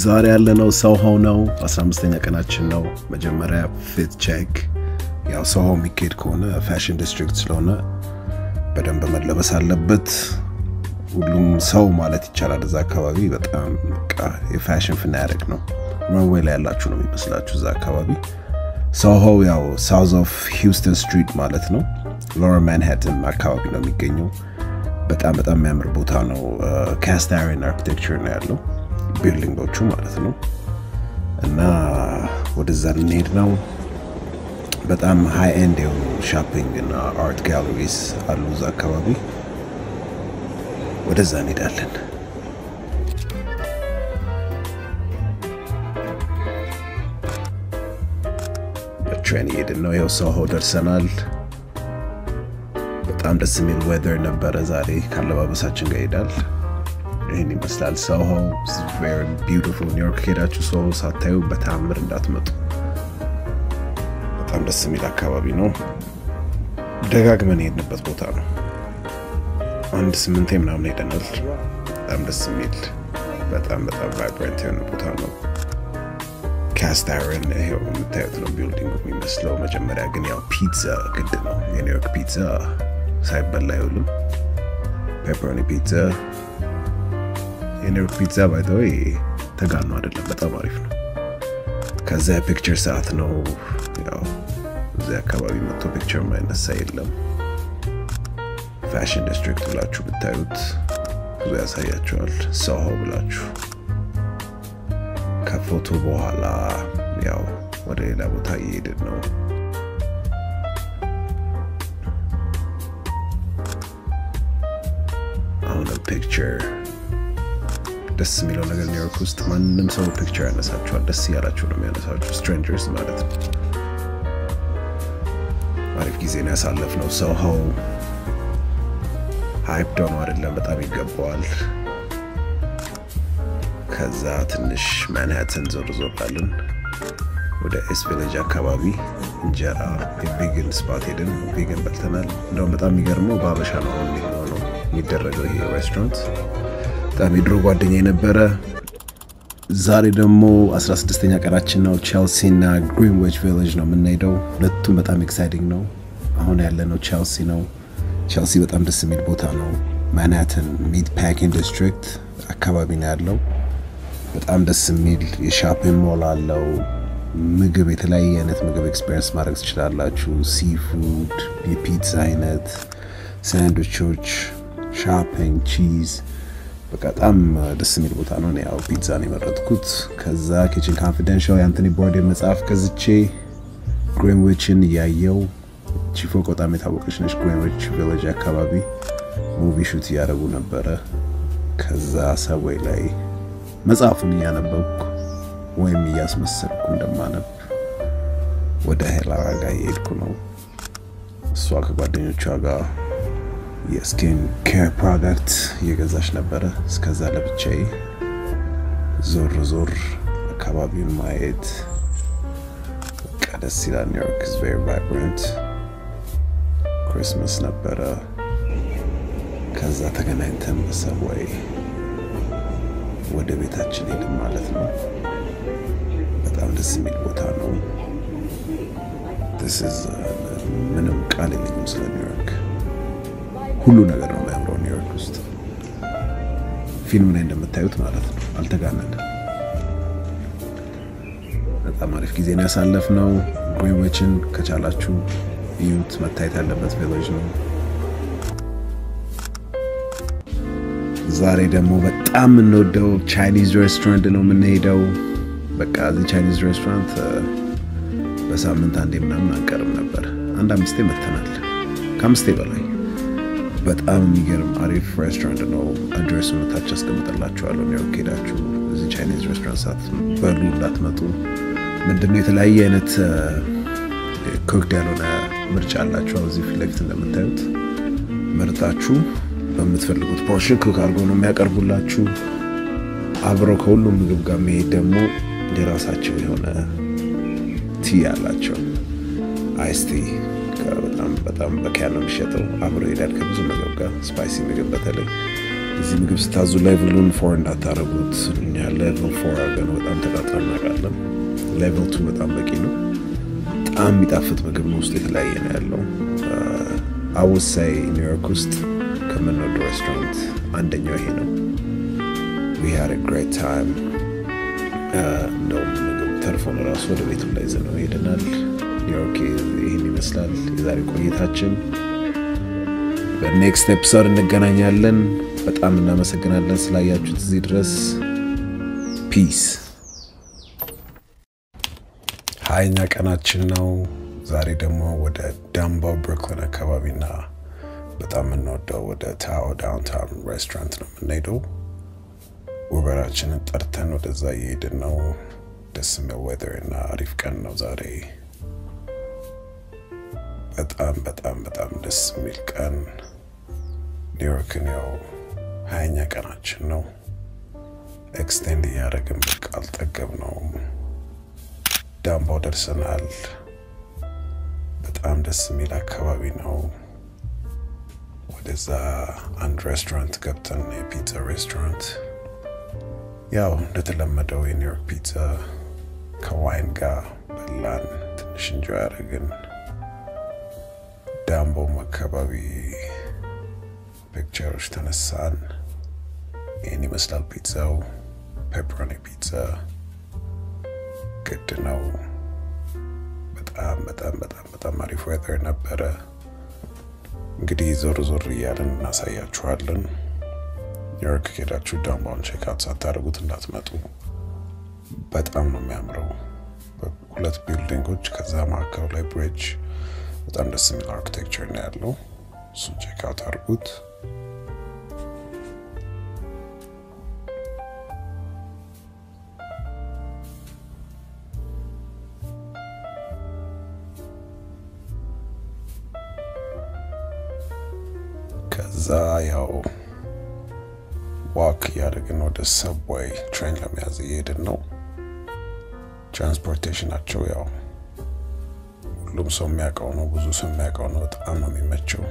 ዛሬ ያለነው ሶሆ ነው 15ኛ ቀናችን ነው መጀመሪያ ፊት ቼክ ያው ሶሆ የሚኬድ ከሆነ ፋሽን ዲስትሪክት ስለሆነ በደንብ መለበስ አለበት ሁሉም ሰው ማለት ይቻላል እዛ አካባቢ በጣም በቃ የፋሽን ፍናሪክ ነው ራንዌይ ላይ ያላችሁ ነው የሚመስላችሁ እዛ አካባቢ ሶሆ ያው ሳውዝ ኦፍ ሂውስተን ስትሪት ማለት ነው ሎወር ማንሃተን አካባቢ ነው የሚገኘው በጣም የሚያምር ቦታ ነው ካስት አይረን አርኪቴክቸር ነው ያለው ቢልዲንጎቹ ማለት ነው እና ወደዛ እንሄድ ነው በጣም ሃይ ኤንድ የሆኑ ሾፒንግ እና አርት ጋለሪስ አሉ እዛ አካባቢ ወደዛ እንሄዳለን በትሬን እየሄድን ነው ይኸው ሶሆ ደርሰናል በጣም ደስ የሚል ዌዘር ነበረ ዛሬ ካለባበሳችን ጋር ይሄዳል ይሄን ይመስላል ሶሆ is very beautiful ኒው ዮርክ ሄዳችሁ ሶሆ ሳታዩ በታምር እንዳትመጡ በጣም ደስ የሚል አካባቢ ነው ደጋግመን የሄድንበት ቦታ ነው አንድ 8 ምናምን ሄደናል በጣም ደስ የሚል በጣም ቫይብራንት የሆነ ቦታ ነው ካስት አይረን ይሄው የምታዩት ነው ቢልዲንጉ የሚመስለው መጀመሪያ ግን ያው ፒዛ ግድ ነው የኒውዮርክ ፒዛ ሳይበላ አይውልም ፔፐሮኒ ፒዛ የኒውዮርክ ፒዛ ባይ ዘ ዌይ ተጋኖ አይደለም በጣም አሪፍ ነው ከዛ ፒክቸር ሰዓት ነው ያው እዚህ አካባቢ መጥቶ ፒክቸር ማይነሳ የለም ፋሽን ዲስትሪክት ብላችሁ ብታዩት ብዙ ያሳያችኋል ሶሆ ብላችሁ ከፎቶ በኋላ ያው ወደ ሌላ ቦታ እየሄድን ነው አሁን ፒክቸር ደስ የሚለው ነገር ኒውዮርክ ውስጥ ማንም ሰው ፒክቸር ያነሳችኋል ደስ ያላችሁ ነው የሚያነሳችሁ ስትሬንጀርስ ማለት ነው አሪፍ ጊዜ ነው ያሳለፍነው ሶሆ ሃይፕ ዶን አይደለም በጣም ይገባዋል ከዛ ትንሽ ማንሃተን ዞር ባልን ወደ ኤስ ቪሌጅ አካባቢ እንጀራ የቬጋን ስፖት ሄደን ቬጋን በልተናል እንደውም በጣም የሚገርመው ባበሻ ነው የሚደረገው ይሄ ሬስቶራንት በጣም የድሮ ጓደኛ የነበረ ዛሬ ደግሞ 16ኛ ቀናችን ነው ቼልሲ እና ግሪንዊች ቪሌጅ ነው የምንሄደው ሁለቱም በጣም ኤክሳይቲንግ ነው አሁን ያለነው ቼልሲ ነው ቼልሲ በጣም ደስ የሚል ቦታ ነው ማንሃተን ሚድ ፓኪንግ ዲስትሪክት አካባቢ ነው ያለው በጣም ደስ የሚል የሾፒንግ ሞል አለው ምግብ የተለያየ አይነት ምግብ ኤክስፒሪየንስ ማድረግ ትችላላችሁ ሲፉድ የፒዛ አይነት ሳንድዊቾች ሾፒንግ ቺዝ በጣም ደስ የሚል ቦታ ነው ያው ፒዛ ነው የመረጥኩት ከዛ ኪችን ኮንፊደንሻል የአንቶኒ ቦርዴን መጽሐፍ ከዝቼ ግሪንዊችን ያየው ቺፎ በጣም የታወቀች ነች ግሪንዊች ቪሌጅ አካባቢ ሙቪ ሹት ያደረጉ ነበረ ከዛ ሰብዌይ ላይ መጽሐፉን ያነበብኩ ወይም ያስመሰልኩ እንደማነብ ወደ ሄላራ ጋር እየሄድኩ ነው እሷ ከጓደኞቿ ጋር የስኪን ኬር ፕሮዳክት እየገዛች ነበረ እስከዛ ለብቻዬ ዞር አካባቢውን ማየት ደስ ይላል ኒውዮርክ is very vibrant ክሪስማስ ነበረ ከዛ ተገናኝተን በሰብዌይ ወደ ቤታችን ሄድን ማለት ነው በጣም ደስ የሚል ቦታ ነው this is ምንም ቃል የለኝም ስለ ኒውዮርክ ሁሉ ነገር ነው የሚያምረው ኒውዮርክ ውስጥ ፊልም ላይ እንደምታዩት ማለት ነው አልተጋነንም በጣም አሪፍ ጊዜ ነው ያሳለፍነው ግሪንዊችን ከቻላችሁ እዩት መታየት ያለበት ቪሌጅ ነው ዛሬ ደግሞ በጣም እንወደው ቻይኒዝ ሬስቶራንት ነው የምንሄደው በቃ እዚህ ቻይኒዝ ሬስቶራንት በሳምንት አንዴ ምናምን አንቀርም ነበር አንድ አምስቴ መተናል ከአምስቴ በላይ በጣም የሚገርም አሪፍ ሬስቶራንት ነው አድሬሱን ታች አስቀምጥላችኋለሁ ኒውዮርክ ሄዳችሁ እዚህ ቻይኒዝ ሬስቶራንት ሳት በሉ እንዳትመጡ ምንድነው የተለያየ አይነት ኩክድ ያልሆነ ምርጫ አላችሁ እዚህ ፊት ለፊት እንደምታዩት መርጣችሁ በምትፈልጉት ፖርሽን ኩክ አድርገው ነው የሚያቀርቡላችሁ አብረው ከሁሉም ምግብ ጋር መሄድ ደግሞ የራሳቸው የሆነ ቲ ያላቸው አይስ ቲ በጣም በካን ነው የሚሸጠው አብረው ይሄዳል ከብዙ ምግብ ጋር ስፓይሲ ምግብ በተለይ እዚህ ምግብ ስታዙ ሌቭሉን 4 እንዳታረጉት እኛ ሌቭል 4 አድርገን በጣም ተቃጥለን እናውቃለን ሌቭል 2 በጣም በቂ ነው በጣም የሚጣፍጥ ምግብ ነው ውስጥ የተለያየ ነው ያለው አውሳይ ኒውዮርክ ውስጥ ከምንወደው ሬስቶራንት አንደኛው ይሄ ነው we had a great time እንደውም ምግብ ተርፎን ራሱ ወደ ቤቱ ላይ ዘነው ሄደናል ኒውዮርክ ይሄን ይመስላል የዛሬ ቆይታችን በኔክስት ኤፒሶድ እንገናኛለን በጣም እናመሰግናለን ስላያችሁት እዚህ ድረስ ፒስ ሃይኛ ቀናችን ነው ዛሬ ደግሞ ወደ ዳምቦ ብሩክሊን አካባቢና በጣም እንወደው ወደ ታኦ ዳውንታውን ሬስቶራንት ነው የምንሄደው ወበራችንን ጠርተን ወደዛ እየሄድን ነው ደስ የሚል ዌዘር እና አሪፍ ቀን ነው ዛሬ በጣም ደስ የሚል ቀን ኒውዮርክን ያው ሃያኛ ቀናችን ነው ኤክስቴንድ እያደረግን በቃ አልጠገብነውም ዳምቦ ደርሰናል በጣም ደስ የሚል አካባቢ ነው ወደዛ አንድ ሬስቶራንት ገብተን የፒዛ ሬስቶራንት ያው እንደተለመደው የኒውዮርክ ፒዛ ከዋይን ጋር በላን ትንሽ እንጆይ አደረግን ዳምቦ አካባቢ ፒክቸሮች ተነሳን ይህን ይመስላል ፒዛው ፔፐሮኒ ፒዛ ግድ ነው በጣም አሪፍ ዌዘር ነበረ እንግዲህ ዞር እያልን እናሳያችኋለን ኒውዮርክ ሄዳችሁ ዳምቦን ቼክ አውት ሳታደርጉት እንዳትመጡ በጣም ነው የሚያምረው ሁለት ቢልዲንጎች ከዛ ማዕከሉ ላይ ብሪጅ በጣም ደስ የሚል አርኪቴክቸር ነው ያለው እሱ ቼክ አውት አድርጉት ከዛ ያው ዋክ ያደረግን ወደ ሰብዌይ ትሬን ለመያዝ እየሄድን ነው ትራንስፖርቴሽናቸው ያው ሁሉም ሰው የሚያውቀው ነው ብዙ ሰው የሚያውቀው ነው በጣም ነው የሚመቸው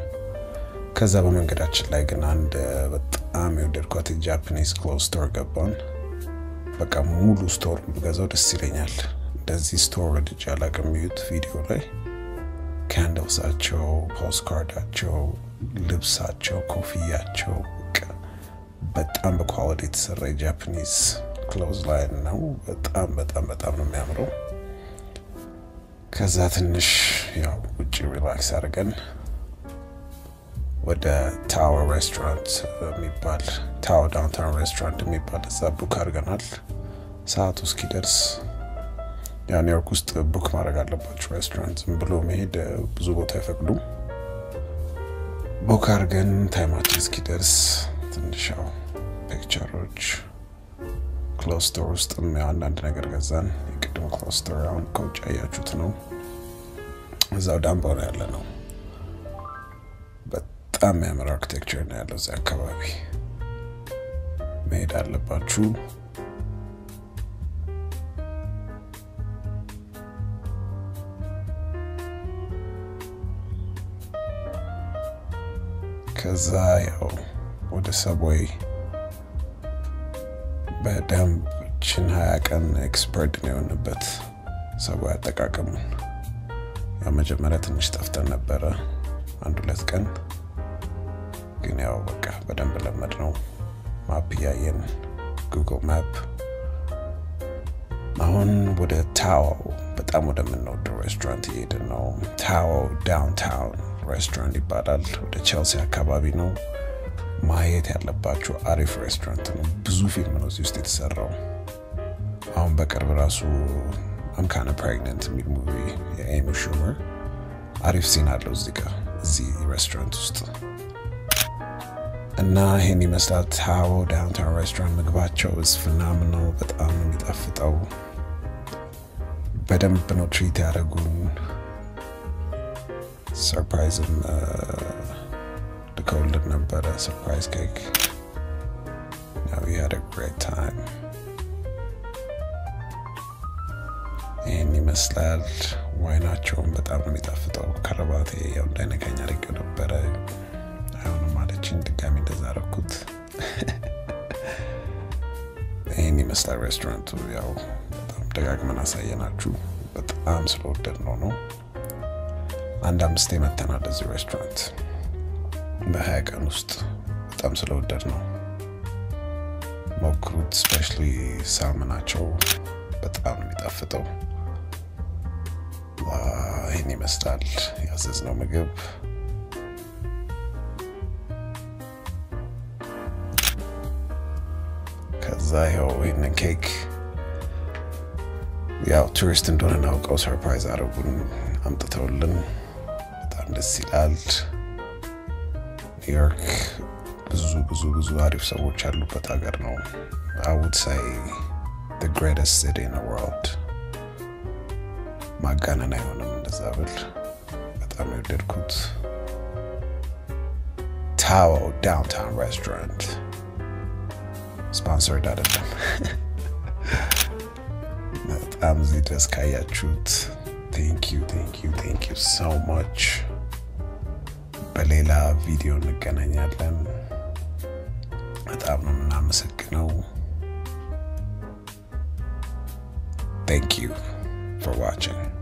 ከዛ በመንገዳችን ላይ ግን አንድ በጣም የወደድኳት ጃፓኒዝ ክሎዝ ስቶር ገባን በቃ ሙሉ ስቶር ብገዛው ደስ ይለኛል እንደዚህ ስቶር ወድጄ አላውቅም ቪዲዮ ላይ ካንድልሳቸው ፖስትካርዳቸው ልብሳቸው ኮፍያቸው በጣም በኳሊቲ የተሰራ ጃፓኒዝ ክሎዝ ላይን ነው በጣም ነው የሚያምረው ከዛ ትንሽ ያው ውጪ ሪላክስ አድርገን ወደ ታወር ሬስቶራንት የሚባል ታወር ዳውንታውን ሬስቶራንት የሚባል እዛ ቡክ አድርገናል ሰዓቱ እስኪደርስ ያ ኒውዮርክ ውስጥ ቡክ ማድረግ አለባችሁ ሬስቶራንት ብሎ መሄድ ብዙ ቦታ አይፈቅዱም ቡክ አድርገን ታይማችን እስኪደርስ ትንሽ ያው ፒክቸሮች ክሎዝ ስቶር ውስጥ አንዳንድ ነገር ገዛን የቅድም ክሎዝ ስቶር አሁን ከውጭ ያያችሁት ነው እዛው ዳምቦ ነው ያለ ነው በጣም የሚያምር አርኪቴክቸር ነው ያለው እዚያ አካባቢ መሄድ አለባችሁ ከዛ ያው ወደ ሰብዌይ በደንብ ችን 20 ቀን ኤክስፐርት ነው የሆነበት ሰብዌይ አጠቃቀሙን ያው መጀመሪያ ትንሽ ጠፍተን ነበረ አንድ ሁለት ቀን ግን ያው በቃ በደንብ ለመድ ነው ማፕ ያየን ጉግል ማፕ አሁን ወደ ታዎ በጣም ወደ ምንወደው ሬስቶራንት እየሄድን ነው ታዎ ዳውንታውን ሬስቶራንት ይባላል ወደ ቼልሲ አካባቢ ነው ማየት ያለባችሁ አሪፍ ሬስቶራንት ነው ብዙ ፊልም ነው እዚህ ውስጥ የተሰራው አሁን በቅርብ ራሱ I'm kind of pregnant የሚል ሙቪ የኤሚ ሹመር አሪፍ ሲን አለው እዚህ ሬስቶራንት ውስጥ እና ይሄን ይመስላል ታዎ ዳውንታውን ሬስቶራንት ምግባቸው is phenomenal በጣም የሚጣፍጠው በደንብ ነው ትሪት ያደረጉን ሰርፕራይዝም ልከውልን ነበረ surprise cake now we had a great time ይህን ይመስላል ዋይናቸውን በጣም የሚጣፍጠው ከረባቴ ያው እንዳይነካኝ አድርጌው ነበረ አሁን ማለችኝ ድጋሚ እንደዛ አደረኩት ይህን ይመስላል ሬስቶራንቱ ያው በጣም ደጋግመን አሳየናችሁ በጣም ስለወደድነው ነው አንድ 5 መተናል እዚህ ሬስቶራንት በ20 ቀን ውስጥ በጣም ስለወደድነው ሞክሩት ስፔሻሊ ሳልመናቸው በጣም የሚጣፍጠው ይህን ይመስላል ያዘዝነው ምግብ ከዛ ያው ይህንን ኬክ ያው ቱሪስት እንደሆነ ናውቀው ሰርፕራይዝ አደረጉን አምጥተውልን በጣም ደስ ይላል ኒውዮርክ ብዙ አሪፍ ሰዎች ያሉበት ሀገር ነው I would say the greatest city in the world ማጋነን አይሆንም እንደዛ ብል በጣም የወደድኩት ታዎ ዳውንታውን ሬስቶራንት ስፖንሰርድ አይደለም በጣም እዚህ ድረስ ካያችሁት thank you so much በሌላ ቪዲዮ እንገናኛለን በጣም ነው የምናመሰግነው Thank you for watching.